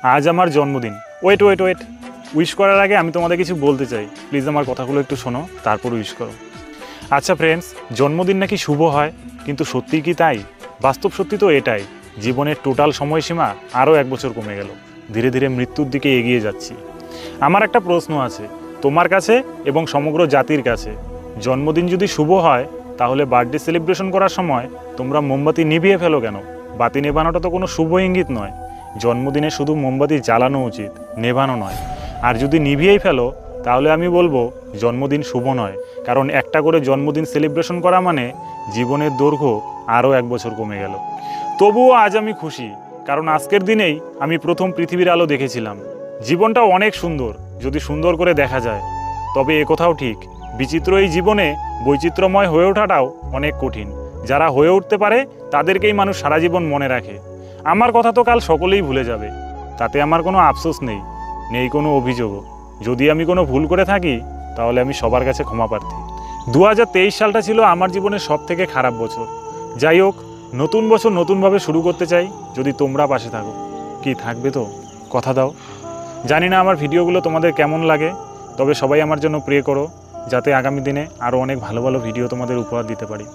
আজ আমার জন্মদিন। ওয়েট ওয়েট ওয়েট উইশ করার আগে আমি তোমাদের কিছু বলতে চাই। প্লিজ আমার কথাগুলো একটু শোনো, তারপর উইশ করো। আচ্ছা ফ্রেন্ডস, জন্মদিন নাকি শুভ হয়, কিন্তু সত্যি কি তাই? বাস্তব সত্যি তো এটাই, জীবনের টোটাল সময়সীমা আরও 1 বছর কমে গেল। ধীরে ধীরে মৃত্যুর দিকে এগিয়ে যাচ্ছি। আমার একটা প্রশ্ন আছে তোমার কাছে এবং সমগ্র জাতির কাছে। জন্মদিন যদি শুভ হয়, তাহলে বার্থডে সেলিব্রেশন করার সময় তোমরা মোমবাতি নিভিয়ে ফেলো কেন? বাতি নেভানোটা তো কোনো শুভ ইঙ্গিত নয়। জন্মদিনে শুধু মোমবাতি জ্বালানো উচিত, নেভানো নয়। আর যদি নিভিয়েই ফেলো, তাহলে আমি বলবো জন্মদিন শুভ নয়। কারণ একটা করে জন্মদিন সেলিব্রেশন করা মানে জীবনের দৈর্ঘ্য আরও 1 বছর কমে গেল। তবুও আজ আমি খুশি, কারণ আজকের দিনেই আমি প্রথম পৃথিবীর আলো দেখেছিলাম। জীবনটা অনেক সুন্দর যদি সুন্দর করে দেখা যায়। তবে একথাও ঠিক, বিচিত্র এই জীবনে বৈচিত্র্যময় হয়ে ওঠাটাও অনেক কঠিন। যারা হয়ে উঠতে পারে তাদেরকেই মানুষ সারা জীবন মনে রাখে। আমার কথা তো কাল সকলেই ভুলে যাবে, তাতে আমার কোনো আফসোস নেই, নেই কোনো অভিযোগও। যদি আমি কোনো ভুল করে থাকি, তাহলে আমি সবার কাছে ক্ষমা প্রার্থী। 2023 সালটা ছিল আমার জীবনের সবথেকে খারাপ বছর। যাই হোক, নতুন বছর নতুনভাবে শুরু করতে চাই, যদি তোমরা পাশে থাকো। কি থাকবে তো? কথা দাও। জানি না আমার ভিডিওগুলো তোমাদের কেমন লাগে, তবে সবাই আমার জন্য প্রে করো, যাতে আগামী দিনে আরও অনেক ভালো ভালো ভিডিও তোমাদের উপহার দিতে পারি।